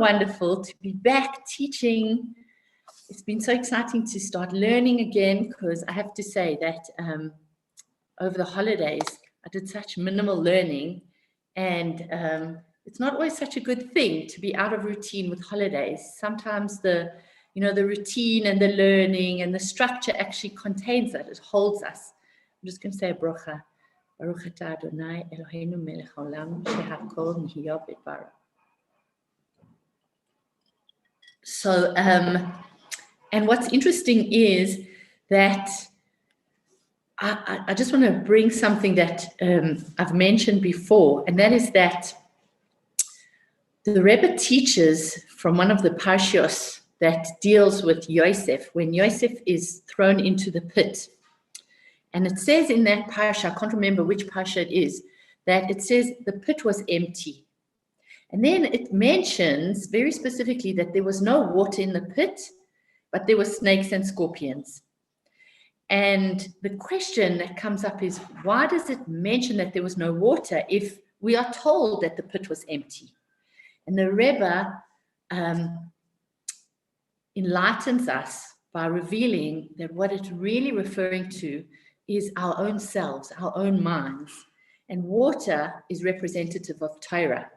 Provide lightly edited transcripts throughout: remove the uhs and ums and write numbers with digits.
wonderful to be back teaching. It's been so exciting to start learning again, because I have to say that over the holidays, I did such minimal learning, and it's not always such a good thing to be out of routine with holidays. Sometimes the routine and the learning and the structure actually contains that. It holds us. I'm just going to say a bracha. Baruch atah Adonai Eloheinu melech haolam shehakol nihya b'dvarav. So, and what's interesting is that I just want to bring something that I've mentioned before, and that is that the Rebbe teaches from one of the parshios that deals with Yosef, when Yosef is thrown into the pit. And it says in that parsha, I can't remember which parsha it is, that it says the pit was empty. And then it mentions very specifically that there was no water in the pit, but there were snakes and scorpions. And the question that comes up is, why does it mention that there was no water if we are told that the pit was empty? And the Rebbe enlightens us by revealing that what it's really referring to is our own selves, our own minds. And water is representative of Torah.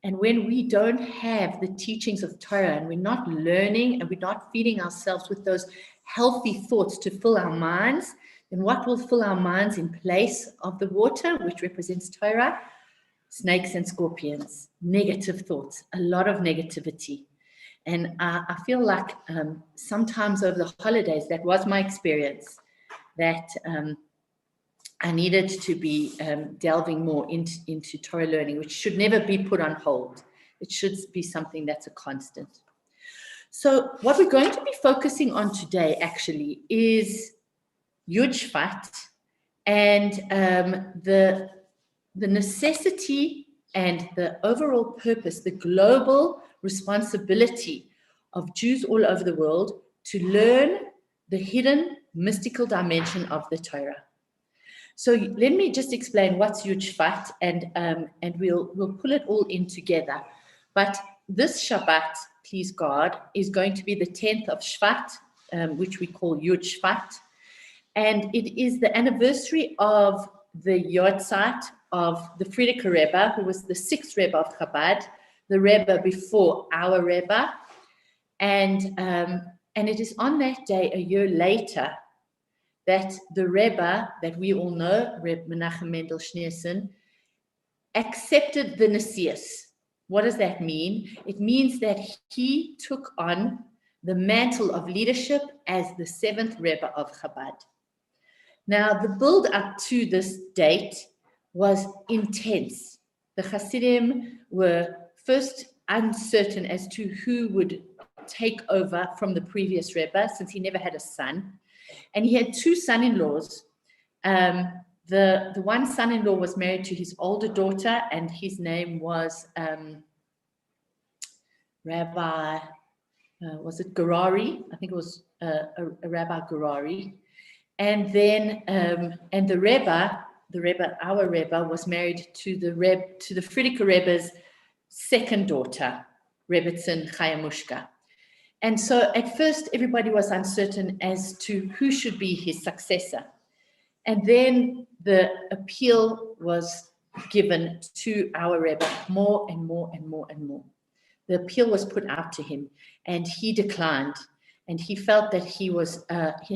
And when we don't have the teachings of Torah, and we're not learning, and we're not feeding ourselves with those healthy thoughts to fill our minds, then what will fill our minds in place of the water, which represents Torah? Snakes and scorpions, negative thoughts, a lot of negativity. And I feel like sometimes over the holidays, that was my experience, that I needed to be delving more into Torah learning, which should never be put on hold. It should be something that's a constant. So what we're going to be focusing on today actually is Yud Shvat, and the necessity and the overall purpose, the global responsibility of Jews all over the world to learn the hidden mystical dimension of the Torah. So let me just explain what's Yud Shvat, and we'll pull it all in together. But this Shabbat, please God, is going to be the 10th of Shvat, which we call Yud Shvat. And it is the anniversary of the Yortzeit of the Frierdiker Rebbe, who was the 6th Rebbe of Chabad, the Rebbe before our Rebbe. And it is on that day, a year later, that the Rebbe that we all know, Reb Menachem Mendel Schneerson, accepted the Nesius. What does that mean? It means that he took on the mantle of leadership as the 7th Rebbe of Chabad. Now, the build up to this date was intense. The Hasidim were first uncertain as to who would take over from the previous Rebbe, since he never had a son. And he had two son-in-laws. The one son-in-law was married to his older daughter, and his name was Rabbi, was it Gerari? I think it was a Rabbi Gerari. And then, and the Rebbe, our Rebbe, was married to the Frierdiker Rebbe's second daughter, Rebbetzin Chayamushka. And so at first, everybody was uncertain as to who should be his successor. And then the appeal was given to our Rebbe more and more and more and more. The appeal was put out to him, and he declined. And he felt that he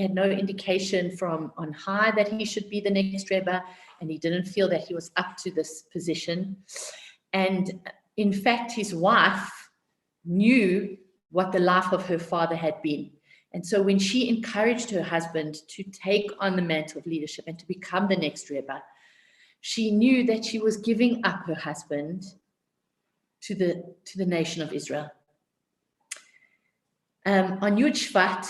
had no indication from on high that he should be the next Rebbe, and he didn't feel that he was up to this position. And in fact, his wife knew what the life of her father had been. And so when she encouraged her husband to take on the mantle of leadership and to become the next Rebbe, she knew that she was giving up her husband to the nation of Israel. On Yud Shvat,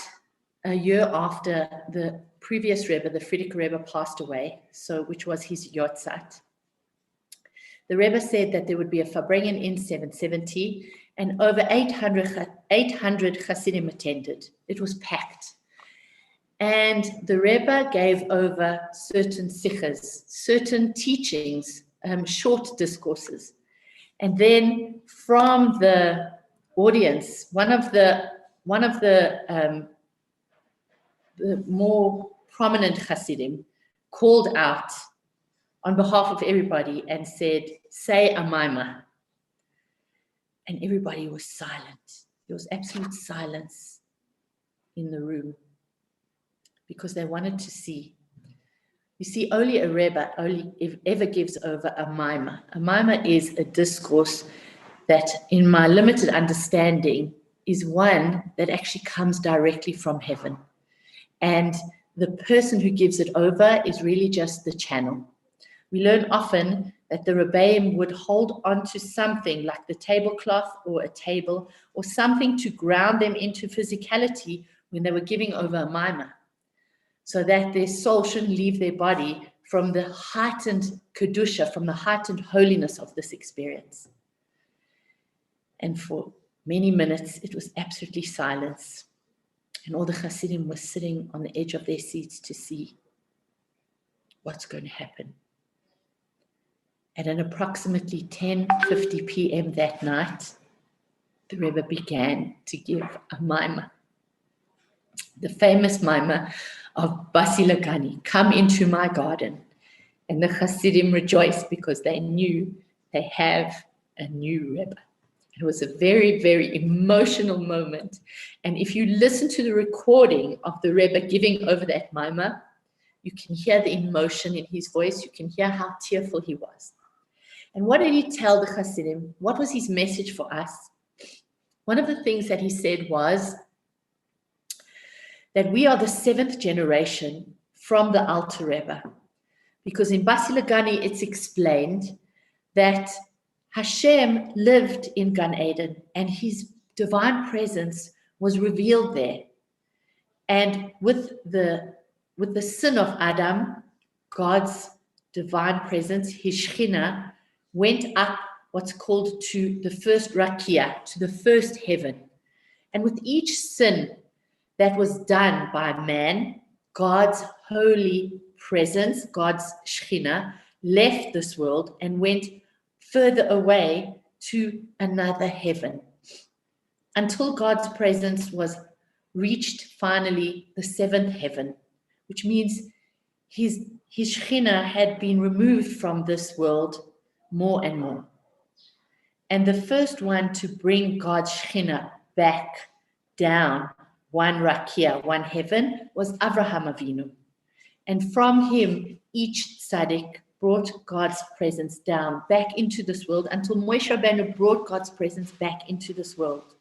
a year after the previous Rebbe, the Frierdiker Rebbe, passed away, which was his Yortzeit, the Rebbe said that there would be a Farbrengen in 770, and over 800 Hasidim attended. It was packed. And the Rebbe gave over certain sichas, certain teachings, short discourses. And then from the audience, one of the more prominent Hasidim called out on behalf of everybody and said, "Say a maimah." And everybody was silent. There was absolute silence in the room because they wanted to see. You see, only a Rebbe ever gives over a maimah. A maimah is a discourse that, in my limited understanding, is one that actually comes directly from heaven. And the person who gives it over is really just the channel. We learn often that the Rebbeim would hold onto something like the tablecloth or a table or something to ground them into physicality when they were giving over a maimah, so that their soul shouldn't leave their body from the heightened kedusha, from the heightened holiness of this experience. And for many minutes, it was absolutely silence. And all the Hasidim were sitting on the edge of their seats to see what's going to happen. At an approximately 10:50 p.m. that night, the Rebbe began to give a maimah. The famous maimah of Basi Lagani, "Come into my garden." And the Hasidim rejoiced because they knew they have a new Rebbe. It was a very, very emotional moment. And if you listen to the recording of the Rebbe giving over that maimah, you can hear the emotion in his voice. You can hear how tearful he was. And what did he tell the Hasidim? What was his message for us? One of the things that he said was that we are the 7th generation from the Alter Rebbe. Because in Basi Lagani, it's explained that Hashem lived in Gan Eden and his divine presence was revealed there. And with the sin of Adam, God's divine presence, his Shekhinah, went up what's called to the first Rakia, to the first heaven. And with each sin that was done by man, God's holy presence, God's Shekhinah, left this world and went further away to another heaven, until God's presence was reached finally the 7th heaven, which means his Shekhinah had been removed from this world more and more. And the first one to bring God's Shekhinah back down, one Rakia, one heaven, was Avraham Avinu. And from him, each tzaddik brought God's presence down back into this world until Moshe Rabbeinu brought God's presence back into this world.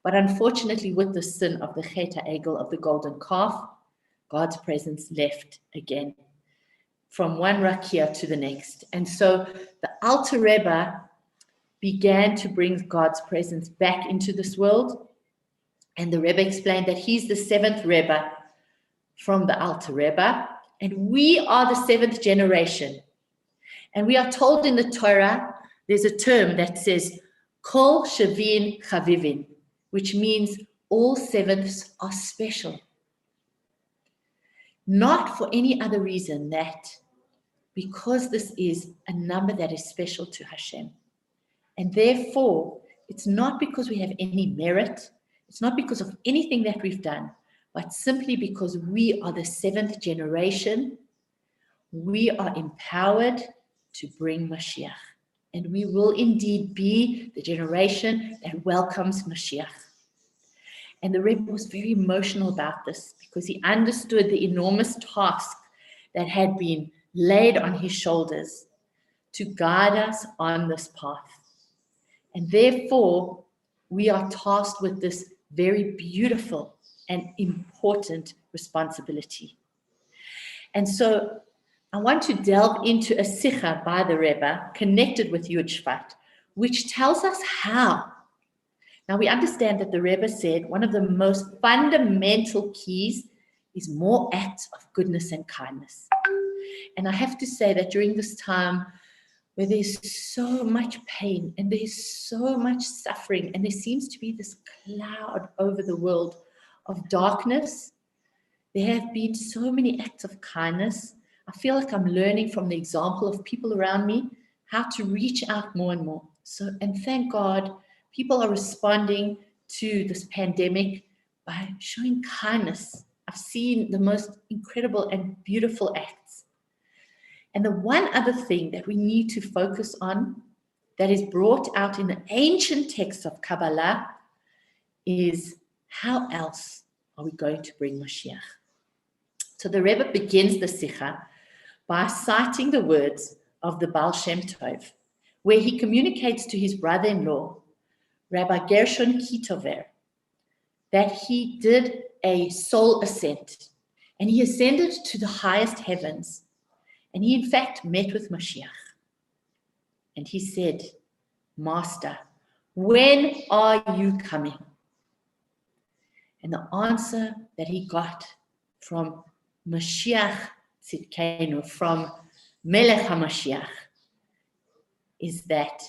But unfortunately, with the sin of the Chet HaEgel, of the golden calf, God's presence left again from one Rakia to the next. And so the Alter Rebbe began to bring God's presence back into this world. And the Rebbe explained that he's the 7th Rebbe from the Alter Rebbe, and we are the 7th generation. And we are told in the Torah, there's a term that says, Kol Shavin Chavivin, which means all 7ths are special. Not for any other reason that because this is a number that is special to Hashem. And therefore, it's not because we have any merit, it's not because of anything that we've done, but simply because we are the 7th generation, we are empowered to bring Mashiach. And we will indeed be the generation that welcomes Mashiach. And the Rebbe was very emotional about this because he understood the enormous task that had been laid on his shoulders to guide us on this path. And therefore, we are tasked with this very beautiful and important responsibility. And so I want to delve into a sikha by the Rebbe connected with Yud Shvat, which tells us how. Now we understand that the Rebbe said one of the most fundamental keys is more acts of goodness and kindness. And I have to say that during this time where there's so much pain and there's so much suffering and there seems to be this cloud over the world of darkness, there have been so many acts of kindness. I feel like I'm learning from the example of people around me how to reach out more and more. So, and thank God People are responding to this pandemic by showing kindness. I've seen the most incredible and beautiful acts. And the one other thing that we need to focus on that is brought out in the ancient texts of Kabbalah is how else are we going to bring Mashiach? So the Rebbe begins the Sikha by citing the words of the Baal Shem Tov, where he communicates to his brother-in-law, Rabbi Gershon Kitover, that he did a soul ascent, and he ascended to the highest heavens, and he in fact met with Mashiach. And he said, Master, when are you coming? And the answer that he got from Mashiach Tzidkenu, from Melech HaMashiach, is that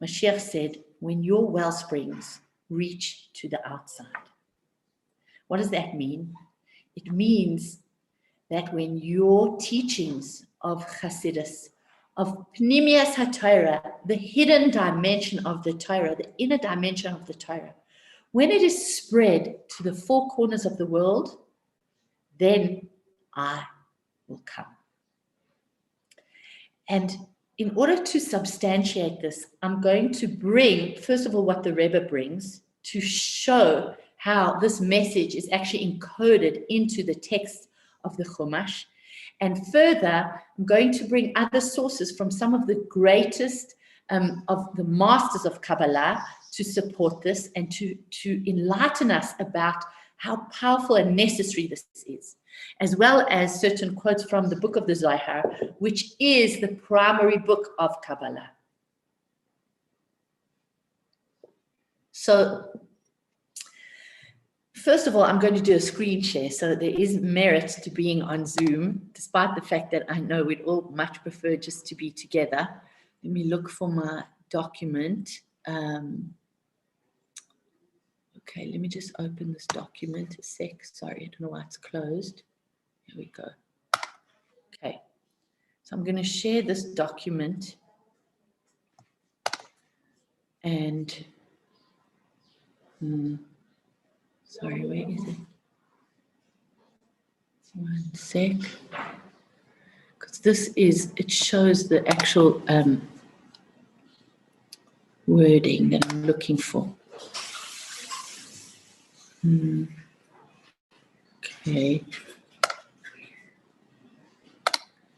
Mashiach said, when your well springs reach to the outside. What does that mean? It means that when your teachings of Chassidus, of Pnimius HaTorah, the hidden dimension of the Torah, the inner dimension of the Torah, when it is spread to the four corners of the world, then I will come. And in order to substantiate this, I'm going to bring, first of all, what the Rebbe brings to show how this message is actually encoded into the text of the Chumash. And further, I'm going to bring other sources from some of the greatest of the masters of Kabbalah to support this and to enlighten us about how powerful and necessary this is, as well as certain quotes from the book of the Zohar, which is the primary book of Kabbalah. So, first of all, I'm going to do a screen share, so there is merit to being on Zoom, despite the fact that I know we'd all much prefer just to be together. Let me look for my document. Okay, let me just open this document a sec. Sorry, I don't know why it's closed. Here we go. Okay, so I'm going to share this document. And, sorry, where is it? One sec. Because this is, it shows the actual wording that I'm looking for. Okay.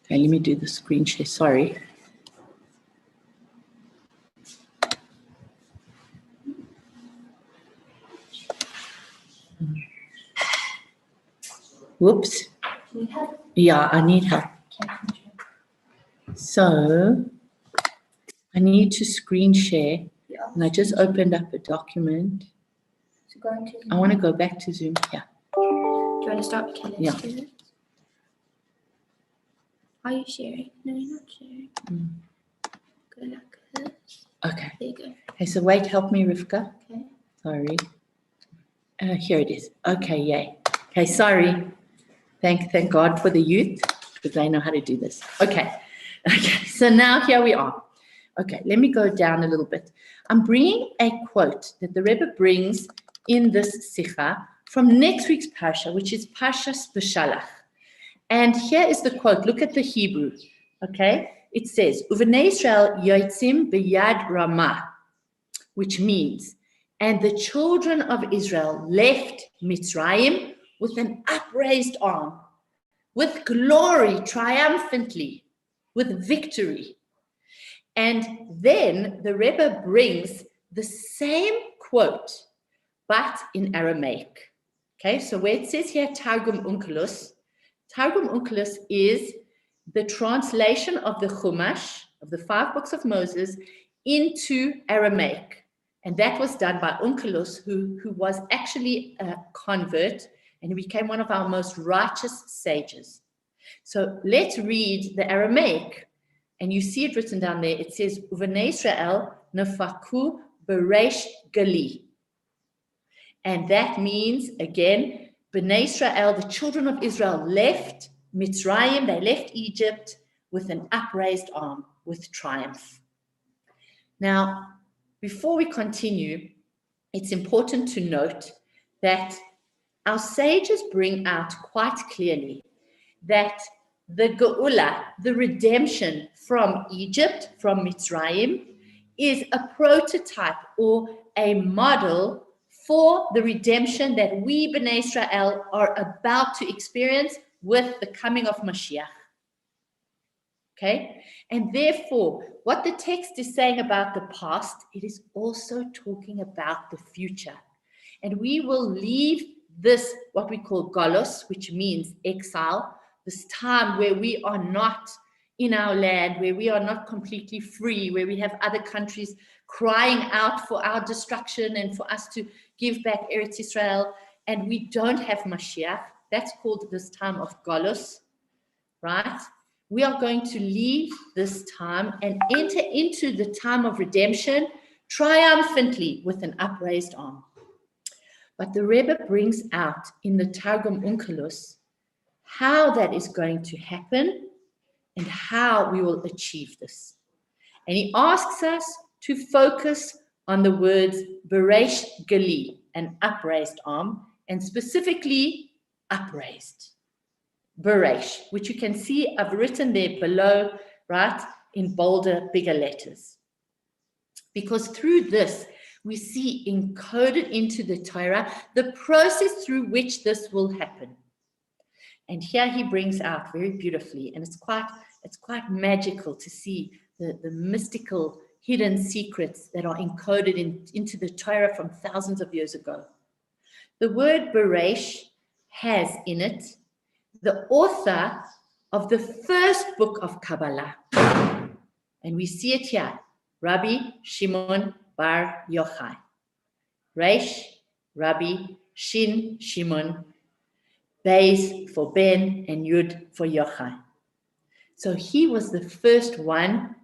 Okay, let me do the screen share. Sorry. Whoops. Yeah, I need help. So I need to screen share. And I just opened up a document. So going to Zoom. I want to go back to Zoom. Yeah. Do you want to start? Yeah. Are you sharing? No, you're not sharing. Go like this. Okay. There you go. Okay, so wait, help me, Rivka. Okay. Sorry. Here it is. Okay, yay. Okay, sorry. Thank God for the youth, because they know how to do this. Okay. Okay, so now here we are. Okay, let me go down a little bit. I'm bringing a quote that the Rebbe brings in this Sikha from next week's Parsha, which is Parshas B'Shalach. And here is the quote. Look at the Hebrew. Okay, it says, Uvenei Israel yotzim b'yad ramah, which means, and the children of Israel left Mitzrayim with an upraised arm, with glory, triumphantly, with victory. And then the Rebbe brings the same quote, but in Aramaic. Okay, so where it says here Targum Onkelos is the translation of the Chumash, of the 5 books of Moses, into Aramaic. And that was done by Onkelos, who was actually a convert, and he became one of our most righteous sages. So let's read the Aramaic. And you see it written down there. It says, Uvenei Israel nefaku beresh gali. And that means, again, Bnei Israel, the children of Israel, left Mitzrayim, they left Egypt with an upraised arm, with triumph. Now, before we continue, it's important to note that our sages bring out quite clearly that the Geula, the redemption from Egypt, from Mitzrayim, is a prototype or a model for the redemption that we, Bnei Israel, are about to experience with the coming of Mashiach. Okay? And therefore, what the text is saying about the past, it is also talking about the future. And we will leave this, what we call Golos, which means exile, this time where we are not in our land, where we are not completely free, where we have other countries crying out for our destruction and for us to give back Eretz Israel, and we don't have Mashiach. That's called this time of Golos, right? We are going to leave this time and enter into the time of redemption triumphantly with an upraised arm. But the Rebbe brings out in the Targum Onkelos how that is going to happen and how we will achieve this. And he asks us to focus on the words Beresh Gali, an upraised arm, and specifically upraised. Beresh, which you can see I've written there below, right, in bolder, bigger letters. Because through this, we see encoded into the Torah the process through which this will happen. And here he brings out very beautifully, and it's quite magical to see the mystical hidden secrets that are encoded into the Torah from thousands of years ago. The word Beresh has in it the author of the first book of Kabbalah. And we see it here, Rabbi Shimon Bar Yochai. Resh, Rabbi, Shin, Shimon, Beis for Ben, and Yud for Yochai. So he was the first one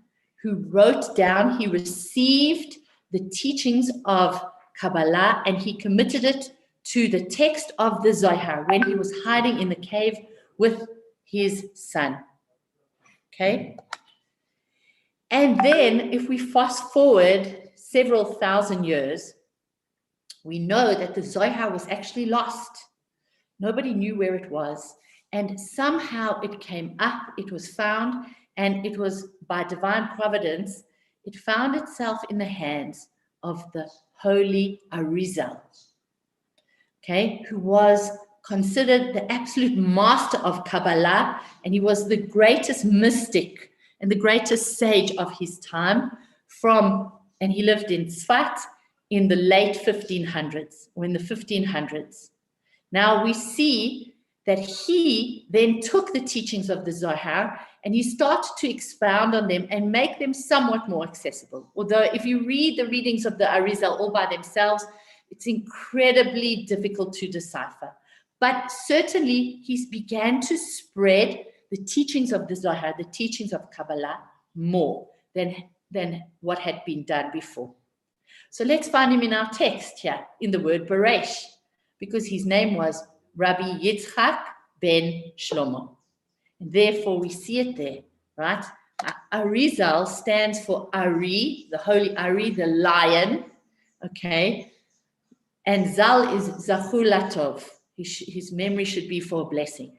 who wrote down, he received the teachings of Kabbalah, and he committed it to the text of the Zohar when he was hiding in the cave with his son. Okay? And then if we fast forward several thousand years, we know that the Zohar was actually lost. Nobody knew where it was. And somehow it came up, it was found, and it was by divine providence, it found itself in the hands of the holy Arizal, okay, who was considered the absolute master of Kabbalah, and he was the greatest mystic and the greatest sage of his time and he lived in Tzfat in the late 1500s, or in the 1500s. Now we see that he then took the teachings of the Zohar and he started to expound on them and make them somewhat more accessible. Although if you read the readings of the Arizal all by themselves, it's incredibly difficult to decipher. But certainly he began to spread the teachings of the Zohar, the teachings of Kabbalah, more than what had been done before. So let's find him in our text here, in the word Beresh, because his name was Rabbi Yitzchak ben Shlomo. And therefore we see it there, right? Arizal stands for Ari, the holy Ari, the lion, okay? And Zal is Zachulatov. His memory should be for a blessing.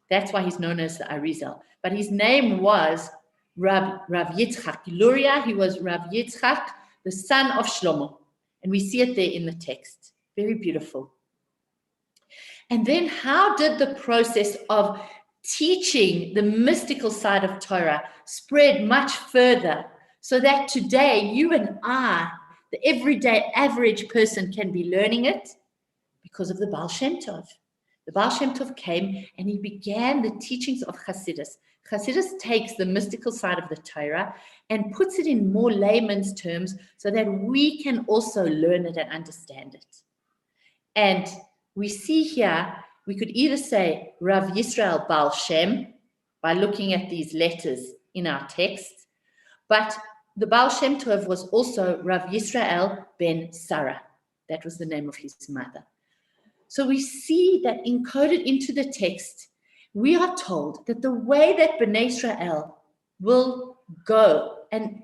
That's why he's known as the Arizal. But his name was Rav Yitzchak. Luria, he was Rav Yitzchak, the son of Shlomo. And we see it there in the text. Very beautiful. And then how did the process of teaching the mystical side of Torah spread much further so that today you and I, the everyday average person, can be learning it? Because of the Baal Shem Tov. The Baal Shem Tov came and he began the teachings of Hasidus. Hasidus takes the mystical side of the Torah and puts it in more layman's terms so that we can also learn it and understand it. And we see here, we could either say Rav Yisrael Baal Shem by looking at these letters in our text, but the Baal Shem Tov was also Rav Yisrael ben Sarah. That was the name of his mother. So we see that encoded into the text, we are told that the way that Bnei Israel will go and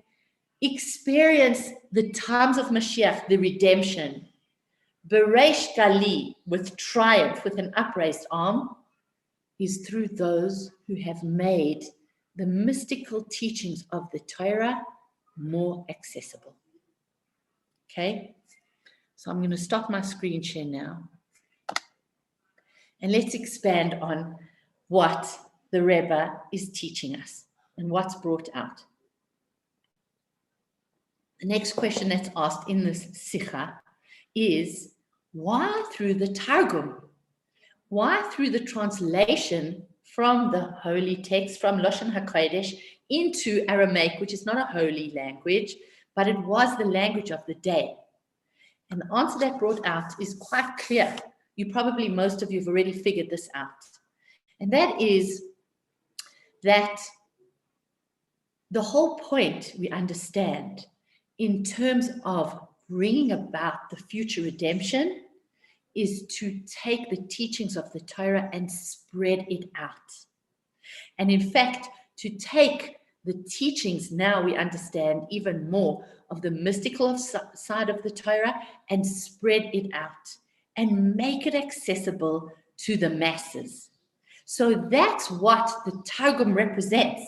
experience the times of Mashiach, the redemption, Beresh Gali, with triumph, with an upraised arm, is through those who have made the mystical teachings of the Torah more accessible. Okay? So I'm going to stop my screen share now. And let's expand on what the Rebbe is teaching us and what's brought out. The next question that's asked in this Sikha is, why through the Targum? Why through the translation from the holy text, from Lashon HaKodesh into Aramaic, which is not a holy language, but it was the language of the day? And the answer that brought out is quite clear. Most of you have already figured this out. And that is that the whole point we understand in terms of bringing about the future redemption is to take the teachings of the Torah and spread it out. And in fact, to take the teachings, now we understand even more of the mystical side of the Torah and spread it out and make it accessible to the masses. So that's what the Targum represents.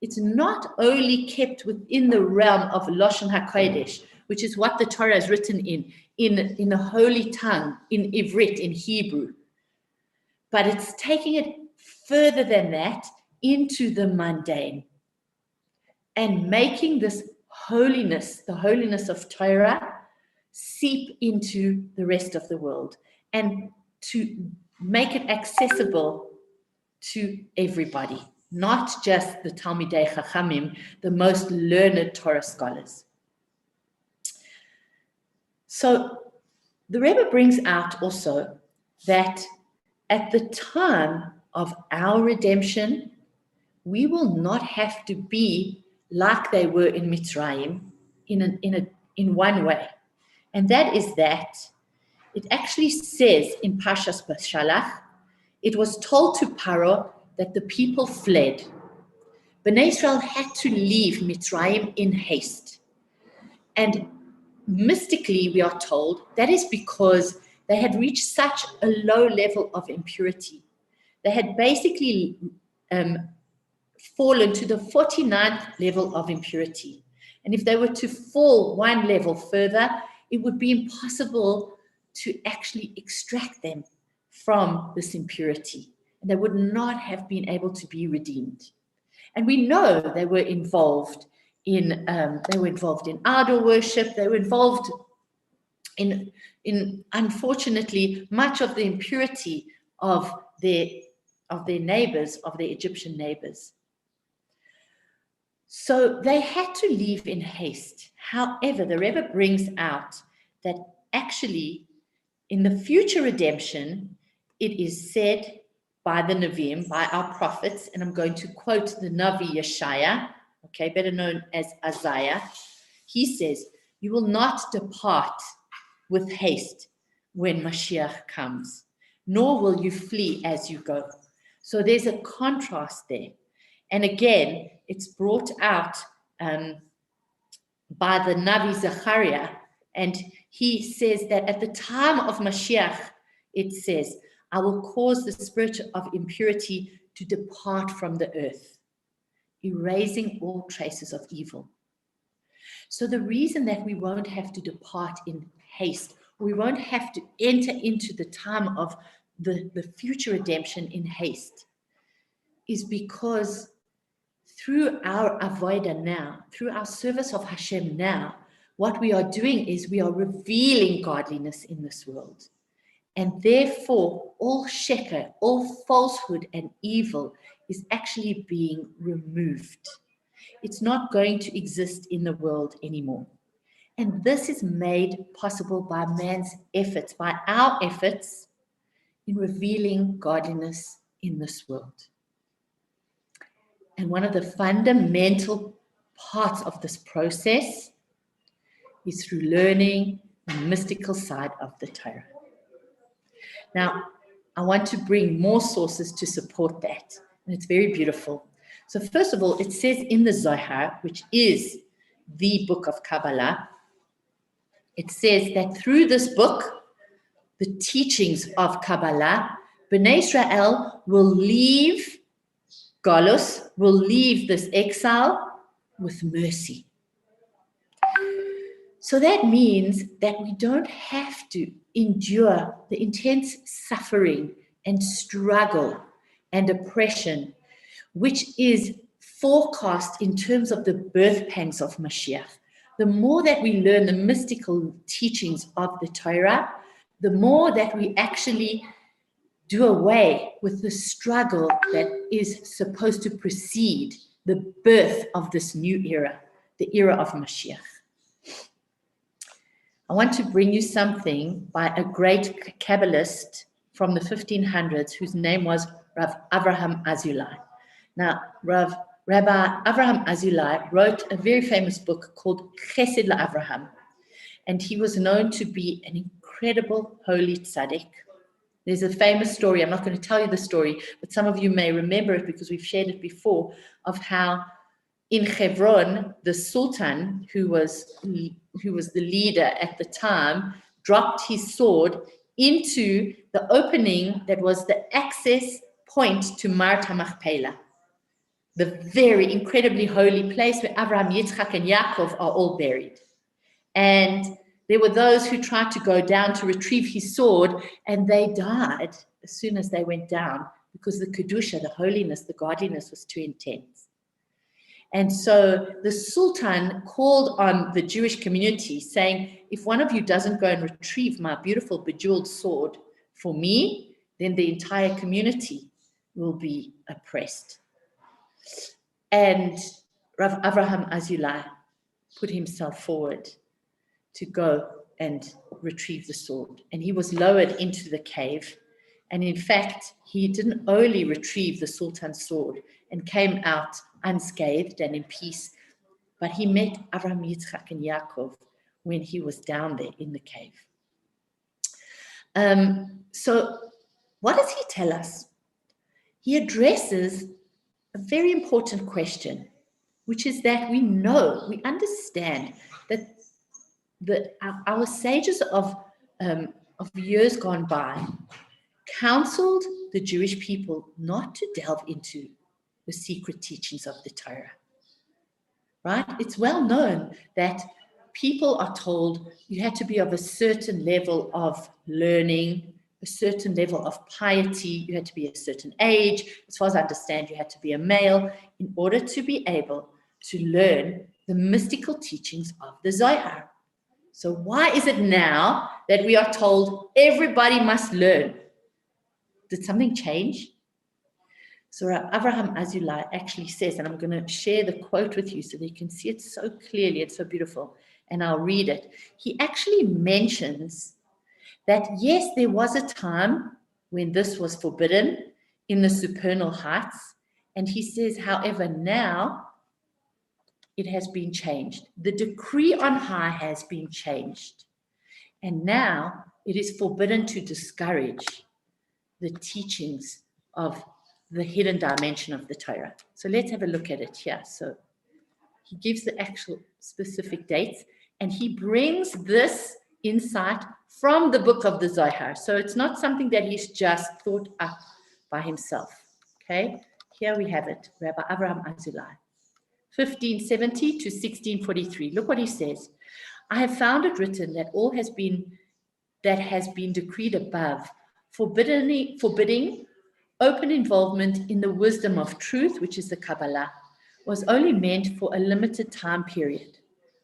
It's not only kept within the realm of Lashon HaKodesh, which is what the Torah is written in the holy tongue, in Ivrit, in Hebrew, but it's taking it further than that into the mundane and making this holiness, the holiness of Torah, seep into the rest of the world and to make it accessible to everybody, not just the Talmidei Chachamim, the most learned Torah scholars. So the Rebbe brings out also that at the time of our redemption, we will not have to be like they were in Mitzrayim in one way. And that is that it actually says in Parshas Bashalach, it was told to Paro that the people fled. Bnei Israel had to leave Mitzrayim in haste. And mystically, we are told that is because they had reached such a low level of impurity. They had basically fallen to the 49th level of impurity. And if they were to fall one level further, it would be impossible to actually extract them from this impurity. And they would not have been able to be redeemed. And we know they were involved in idol worship. They were involved in unfortunately much of the impurity of their neighbors, of their Egyptian neighbors. So they had to leave in haste. However, the Rebbe brings out that actually in the future redemption, it is said by the Nevi'im, by our prophets, and I'm going to quote the Navi Yeshaya, okay, better known as Isaiah. He says, "You will not depart with haste when Mashiach comes, nor will you flee as you go." So there's a contrast there. And again, it's brought out by the Navi Zechariah, and he says that at the time of Mashiach, it says, "I will cause the spirit of impurity to depart from the earth, erasing all traces of evil." So the reason that we won't have to depart in haste, we won't have to enter into the time of the future redemption in haste, is because through our avodah now, through our service of Hashem now, what we are doing is we are revealing godliness in this world. And therefore, all sheker, all falsehood and evil is actually being removed. It's not going to exist in the world anymore. And this is made possible by man's efforts, by our efforts in revealing godliness in this world. And one of the fundamental parts of this process is through learning the mystical side of the Torah. Now, I want to bring more sources to support that, and it's very beautiful. So first of all, it says in the Zohar, which is the book of Kabbalah, it says that through this book, the teachings of Kabbalah, Bnei Israel will leave Galus, will leave this exile with mercy. So that means that we don't have to endure the intense suffering and struggle and oppression, which is forecast in terms of the birth pangs of Mashiach. The more that we learn the mystical teachings of the Torah, the more that we actually do away with the struggle that is supposed to precede the birth of this new era, the era of Mashiach. I want to bring you something by a great Kabbalist from the 1500s whose name was Rav Avraham Azulai. Now, Rabbi Avraham Azulai wrote a very famous book called Chesed LaAvraham, and he was known to be an incredible holy tzaddik. There's a famous story, I'm not going to tell you the story, but some of you may remember it because we've shared it before, of how in Hebron, the Sultan, who was the leader at the time, dropped his sword into the opening that was the access point to Ma'arat HaMachpelah, the very incredibly holy place where Abraham, Yitzchak, and Yaakov are all buried. And there were those who tried to go down to retrieve his sword, and they died as soon as they went down because the Kedusha, the holiness, the godliness was too intense. And so the Sultan called on the Jewish community saying, if one of you doesn't go and retrieve my beautiful bejeweled sword for me, then the entire community will be oppressed. And Rav Avraham Azulai put himself forward to go and retrieve the sword. And he was lowered into the cave. And in fact, he didn't only retrieve the Sultan's sword and came out unscathed and in peace, but he met Avraham, Yitzchak, and Yaakov when he was down there in the cave. So what does he tell us? He addresses a very important question, which is that we understand that our sages of years gone by counseled the Jewish people not to delve into the secret teachings of the Torah, right? It's well known that people are told you had to be of a certain level of learning, a certain level of piety, you had to be a certain age. As far as I understand, you had to be a male in order to be able to learn the mystical teachings of the Zohar. So why is it now that we are told everybody must learn? Did something change? So Avraham Azulai actually says, and I'm going to share the quote with you so that you can see it so clearly, it's so beautiful, and I'll read it. He actually mentions that, yes, there was a time when this was forbidden in the supernal heights, and he says, however, now it has been changed. The decree on high has been changed, and now it is forbidden to discourage the teachings of the hidden dimension of the Torah. So let's have a look at it here. So he gives the actual specific dates, and he brings this insight from the book of the Zohar. So it's not something that he's just thought up by himself. Okay, here we have it, Rabbi Avraham Azulai, 1570 to 1643. Look what he says. I have found it written that all has been decreed above, forbidding open involvement in the wisdom of truth, which is the Kabbalah, was only meant for a limited time period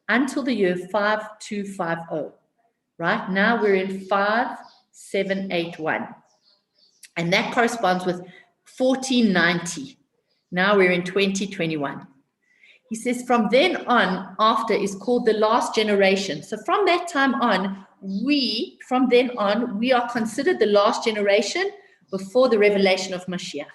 until the year 5250. Right now we're in 5781, and that corresponds with 1490. Now we're in 2021. He says from then on, after is called the last generation. So from that time on, we are considered the last generation before the revelation of Mashiach.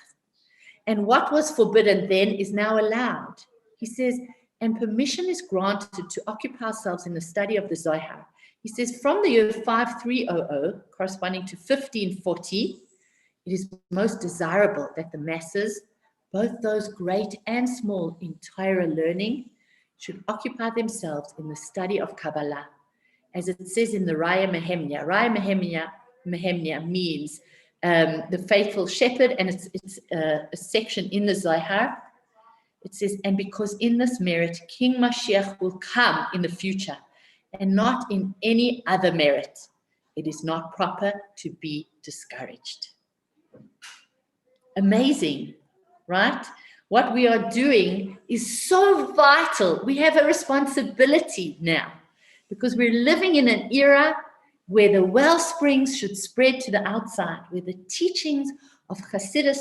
And what was forbidden then is now allowed. He says, and permission is granted to occupy ourselves in the study of the Zohar. He says, from the year 5300, corresponding to 1540, it is most desirable that the masses, both those great and small in Torah learning, should occupy themselves in the study of Kabbalah, as it says in the Raya Mehemia. Raya Mehemia means the faithful shepherd, and it's a section in the Zohar. It says, and because in this merit, King Mashiach will come in the future, and not in any other merit, it is not proper to be discouraged. Amazing, right? What we are doing is so vital. We have a responsibility now, because we're living in an era where the well springs should spread to the outside, where the teachings of Hasidus,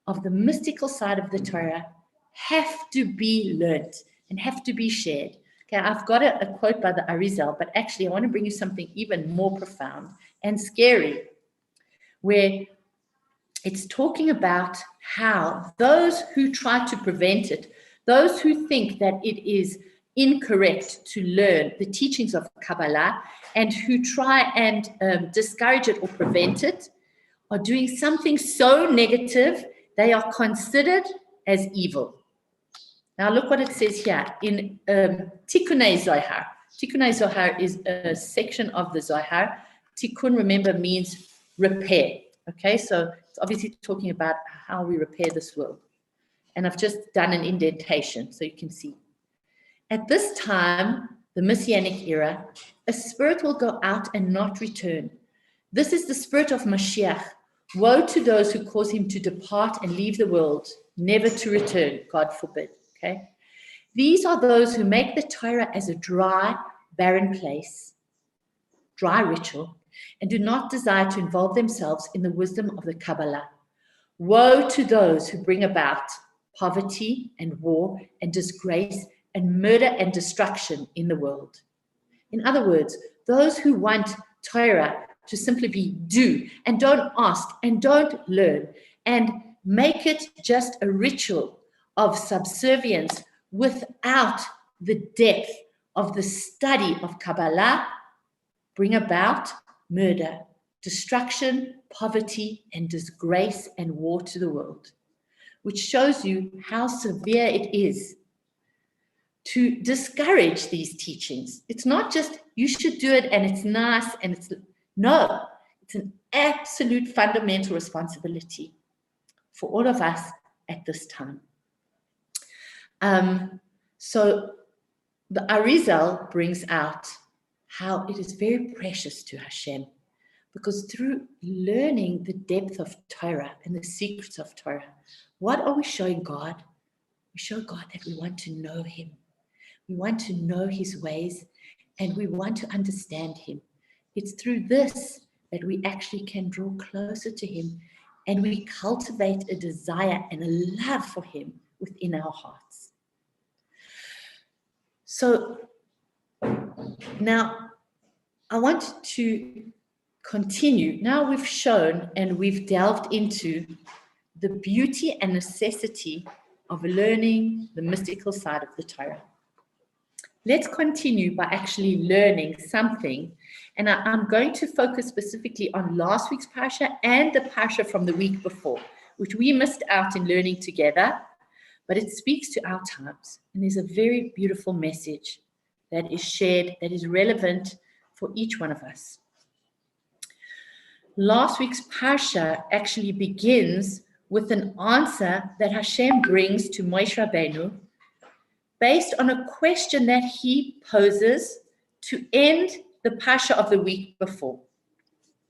of the mystical side of the Torah, have to be learned and have to be shared. Okay, I've got a quote by the Arizal, but actually I want to bring you something even more profound and scary, where it's talking about how those who try to prevent it, those who think that it is incorrect to learn the teachings of Kabbalah, and who try and discourage it or prevent it, are doing something so negative, they are considered as evil. Now look what it says here in Tikkunei Zohar. Tikkunei Zohar is a section of the Zohar. Tikkun, remember, means repair. Okay, so it's obviously talking about how we repair this world. And I've just done an indentation so you can see. At this time, the Messianic era, a spirit will go out and not return. This is the spirit of Mashiach. Woe to those who cause him to depart and leave the world, never to return, God forbid. Okay, these are those who make the Torah as a dry, barren place, dry ritual, and do not desire to involve themselves in the wisdom of the Kabbalah. Woe to those who bring about poverty and war and disgrace and murder and destruction in the world. In other words, those who want Torah to simply be do and don't ask and don't learn and make it just a ritual of subservience without the depth of the study of Kabbalah, bring about murder, destruction, poverty, and disgrace and war to the world, which shows you how severe it is to discourage these teachings. It's not just you should do it and it's nice and it's no, it's an absolute fundamental responsibility for all of us at this time. So the Arizal brings out how it is very precious to Hashem, because through learning the depth of Torah and the secrets of Torah, what are we showing God? We show God that we want to know him. We want to know his ways, and we want to understand him. It's through this that we actually can draw closer to him, and we cultivate a desire and a love for him within our hearts. So now I want to continue. Now we've shown and we've delved into the beauty and necessity of learning the mystical side of the Torah. Let's continue by actually learning something. And I'm going to focus specifically on last week's parasha and the parasha from the week before, which we missed out in learning together, but it speaks to our times. And there's a very beautiful message that is shared, that is relevant for each one of us. Last week's parasha actually begins with an answer that Hashem brings to Moshe Rabbeinu based on a question that he poses to end the parasha of the week before.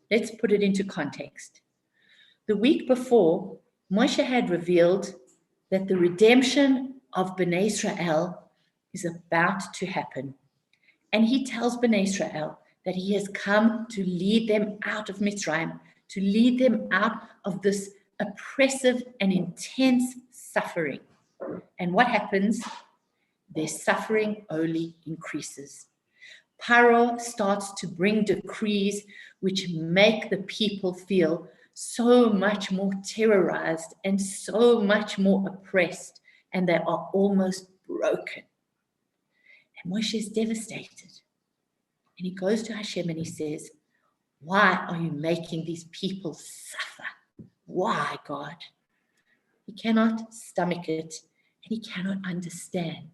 Let's put it into context. The week before, Moshe had revealed that the redemption of Bnei Israel is about to happen. And he tells Bnei Israel that he has come to lead them out of Mitzrayim, to lead them out of this oppressive and intense suffering. And what happens? Their suffering only increases. Paro starts to bring decrees which make the people feel so much more terrorized and so much more oppressed, and they are almost broken. And Moshe is devastated. And he goes to Hashem and he says, why are you making these people suffer? Why, God? He cannot stomach it and he cannot understand.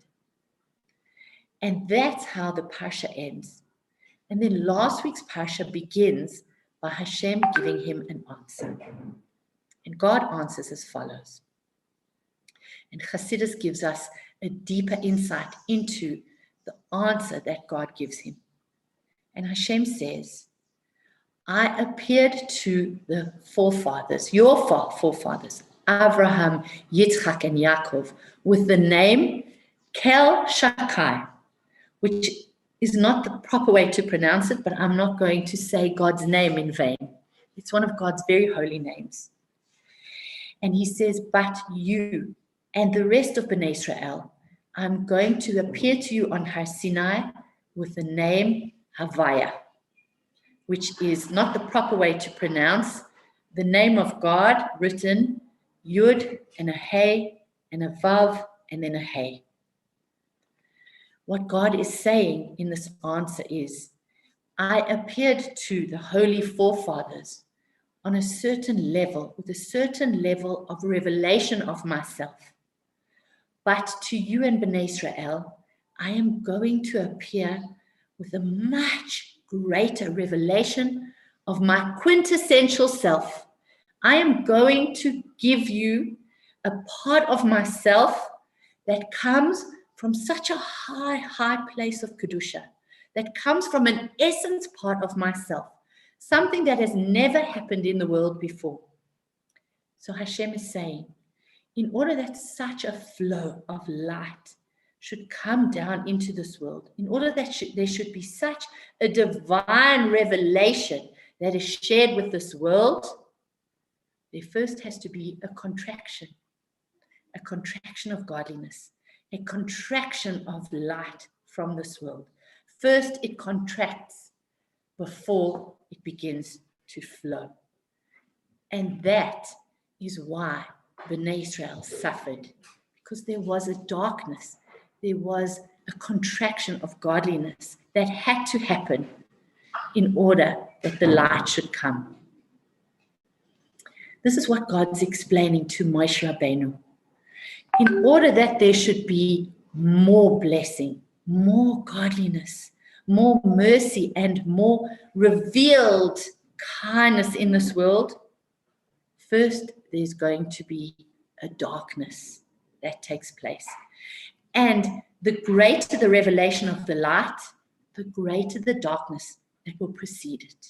And that's how the Parsha ends. And then last week's Parsha begins by Hashem giving him an answer. And God answers as follows. And Chassidus gives us a deeper insight into the answer that God gives him. And Hashem says, I appeared to the forefathers, your forefathers, Abraham, Yitzchak, and Yaakov, with the name Kel Shakai, which is not the proper way to pronounce it, but I'm not going to say God's name in vain. It's one of God's very holy names. And he says, but you and the rest of Bnei Israel, I'm going to appear to you on Har Sinai with the name Havaya, which is not the proper way to pronounce the name of God written Yud and a Hey and a Vav and then a Hey. What God is saying in this answer is, I appeared to the holy forefathers on a certain level, with a certain level of revelation of myself. But to you and Bnei Israel, I am going to appear with a much greater revelation of my quintessential self. I am going to give you a part of myself that comes from such a high place of Kedusha, that comes from an essence part of myself, something that has never happened in the world before. So Hashem is saying, in order that such a flow of light should come down into this world, in order that there should be such a divine revelation that is shared with this world, there first has to be a contraction of godliness, a contraction of light from this world. First, it contracts before it begins to flow. And that is why Bnei Israel suffered, because there was a darkness, there was a contraction of godliness that had to happen in order that the light should come. This is what God's explaining to Moshe Rabbeinu. In order that there should be more blessing, more godliness, more mercy, and more revealed kindness in this world, first there's going to be a darkness that takes place. And the greater the revelation of the light, the greater the darkness that will precede it.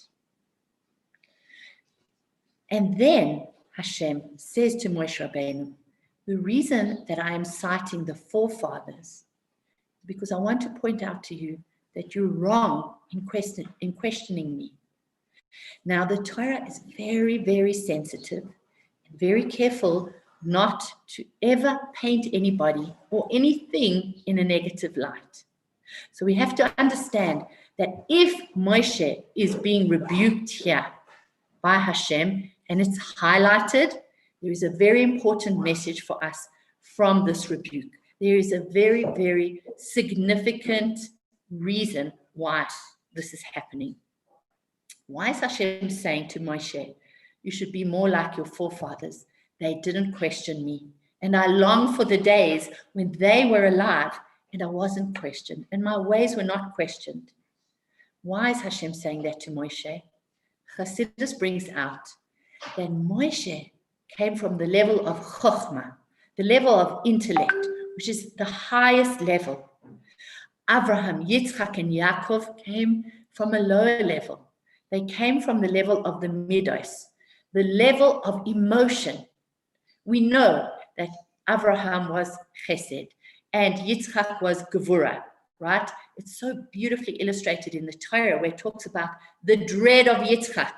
And then Hashem says to Moshe Rabbeinu, the reason that I am citing the forefathers is because I want to point out to you that you're wrong in questioning me. Now, the Torah is very, very sensitive and very careful not to ever paint anybody or anything in a negative light. So we have to understand that if Moshe is being rebuked here by Hashem and it's highlighted, there is a very important message for us from this rebuke. There is a very, very significant reason why this is happening. Why is Hashem saying to Moshe, you should be more like your forefathers? They didn't question me. And I long for the days when they were alive and I wasn't questioned and my ways were not questioned. Why is Hashem saying that to Moshe? Chassidus brings out that Moshe came from the level of chokhmah, the level of intellect, which is the highest level. Abraham, Yitzchak, and Yaakov came from a lower level. They came from the level of the midos, the level of emotion. We know that Abraham was chesed and Yitzchak was gevurah, right? It's so beautifully illustrated in the Torah where it talks about the dread of Yitzchak.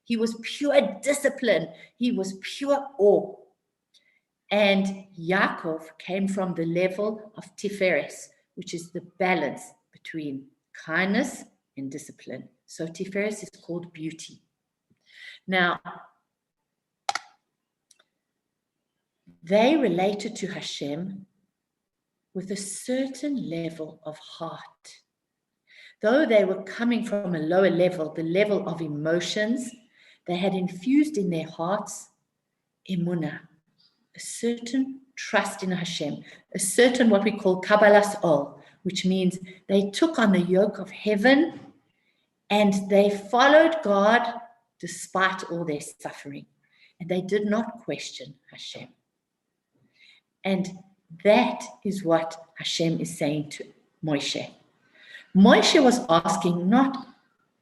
He was pure discipline. He was pure awe. And Yaakov came from the level of Tiferes, which is the balance between kindness and discipline. So Tiferes is called beauty. Now, they related to Hashem with a certain level of heart. Though they were coming from a lower level, the level of emotions, they had infused in their hearts emunah, a certain trust in Hashem, a certain what we call kabbalas ol, which means they took on the yoke of heaven and they followed God despite all their suffering. And they did not question Hashem. And that is what Hashem is saying to Moshe. Moshe was asking not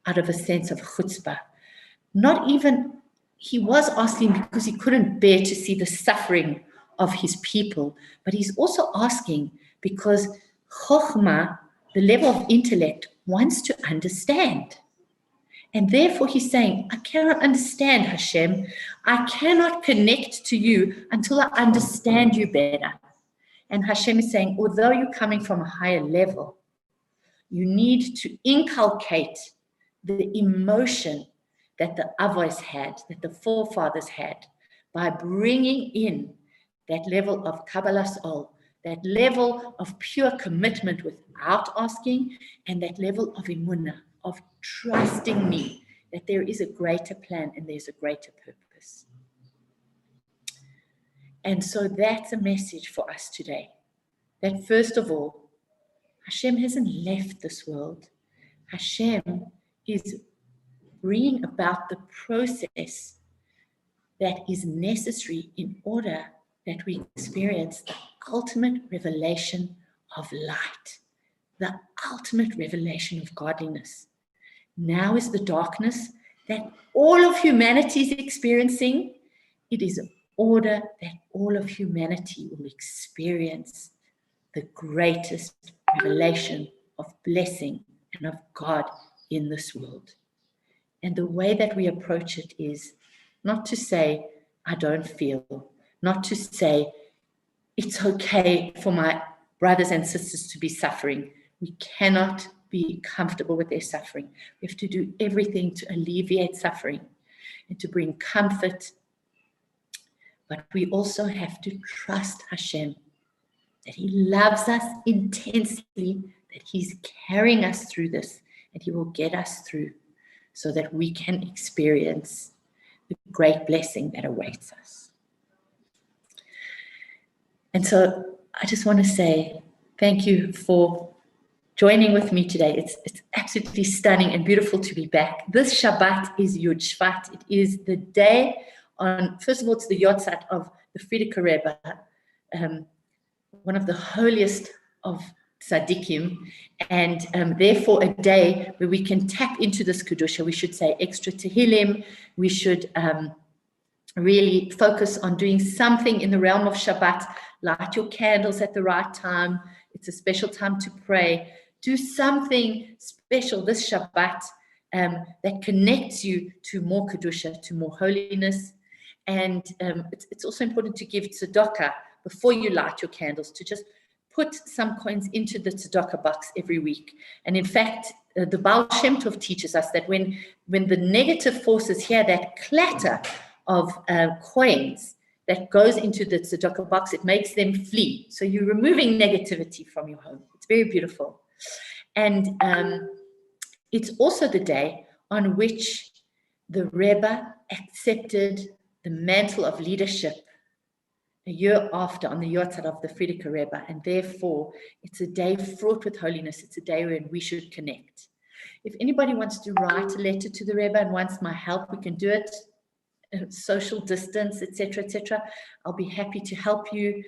out of a sense of chutzpah, not even, he was asking because he couldn't bear to see the suffering of his people, but he's also asking because chokhmah, the level of intellect, wants to understand. And therefore he's saying, I cannot understand, Hashem. I cannot connect to you until I understand you better. And Hashem is saying, although you're coming from a higher level, you need to inculcate the emotion that the avos had, that the forefathers had, by bringing in that level of Kabbalah Ol, that level of pure commitment without asking, and that level of emunah, of trusting me, that there is a greater plan and there's a greater purpose. And so that's a message for us today, that first of all, Hashem hasn't left this world. Hashem is bringing about the process that is necessary in order that we experience the ultimate revelation of light, the ultimate revelation of godliness. Now is the darkness that all of humanity is experiencing. It is in order that all of humanity will experience the greatest revelation of blessing and of God in this world. And the way that we approach it is not to say, I don't feel, not to say, it's okay for my brothers and sisters to be suffering. We cannot be comfortable with their suffering. We have to do everything to alleviate suffering and to bring comfort. But we also have to trust Hashem, that He loves us intensely, that He's carrying us through this, and He will get us through so that we can experience the great blessing that awaits us. And so I just want to say thank you for joining with me today. It's absolutely stunning and beautiful to be back. This Shabbat is Yud Shvat. It is the day on, first of all, it's the Yotzat of the Frierdiker Rebbe, one of the holiest of tzaddikim, and therefore a day where we can tap into this kedusha. We should say extra tehillim. We should really focus on doing something in the realm of Shabbat. Light your candles at the right time. It's a special time to pray. Do something special this Shabbat that connects you to more kedusha, to more holiness. And it's also important to give tzedakah before you light your candles, to just put some coins into the tzedakah box every week. And in fact, the Baal Shem Tov teaches us that when the negative forces hear that clatter of coins that goes into the tzedakah box, it makes them flee. So you're removing negativity from your home. It's very beautiful. And it's also the day on which the Rebbe accepted the mantle of leadership a year after, on the Yotzat of the Frierdiker Rebbe, and therefore it's a day fraught with holiness. It's a day when we should connect. If anybody wants to write a letter to the Rebbe and wants my help, we can do it, social distance, etc., etc. I'll be happy to help you.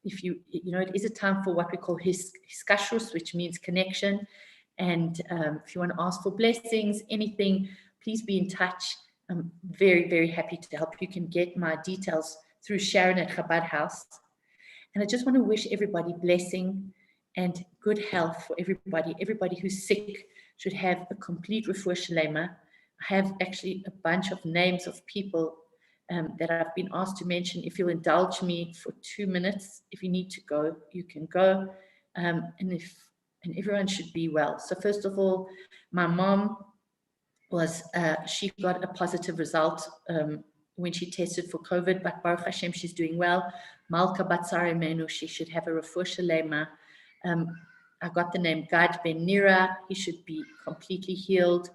If you know, it is a time for what we call hiskashrus, which means connection. And if you want to ask for blessings, anything, please be in touch. I'm very, very happy to help. You can get my details through Sharon at Chabad House. And I just want to wish everybody blessing and good health for everybody. Everybody who's sick should have a complete refuah shlema. I have actually a bunch of names of people that I've been asked to mention. If you'll indulge me for 2 minutes, if you need to go, you can go. And everyone should be well. So first of all, my mom she got a positive result when she tested for COVID, but Baruch Hashem, she's doing well. Malka Batzar Imenu, she should have a refuah shlema. I got the name Gad Ben Nira, he should be completely healed.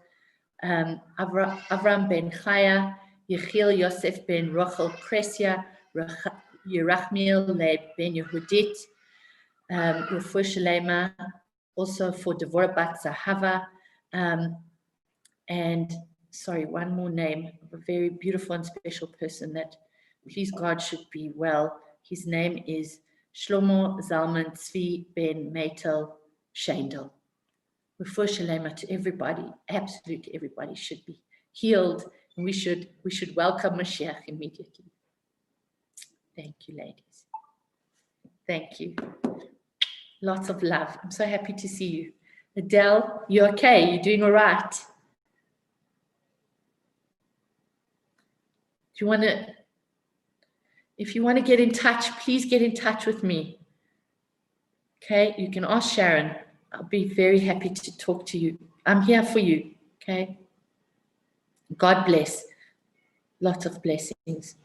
Avram Ben Chaya, Yechiel Yosef Ben Rochel Kresia, Yerachmiel Ben Yehudit, Refuah Shalema, also for Devorah Bat Zahava, and sorry, one more name of a very beautiful and special person that, please God, should be well. His name is Shlomo Zalman Tzvi Ben Meitel Shendel. Refuah Shalema to everybody, absolutely everybody should be healed, and we should welcome Mashiach immediately. Thank you, ladies. Thank you. Lots of love. I'm so happy to see you. Adele, you okay? You're doing all right? If you want to get in touch, please get in touch with me. Okay, you can ask Sharon. I'll be very happy to talk to you. I'm here for you. Okay. God bless. Lots of blessings.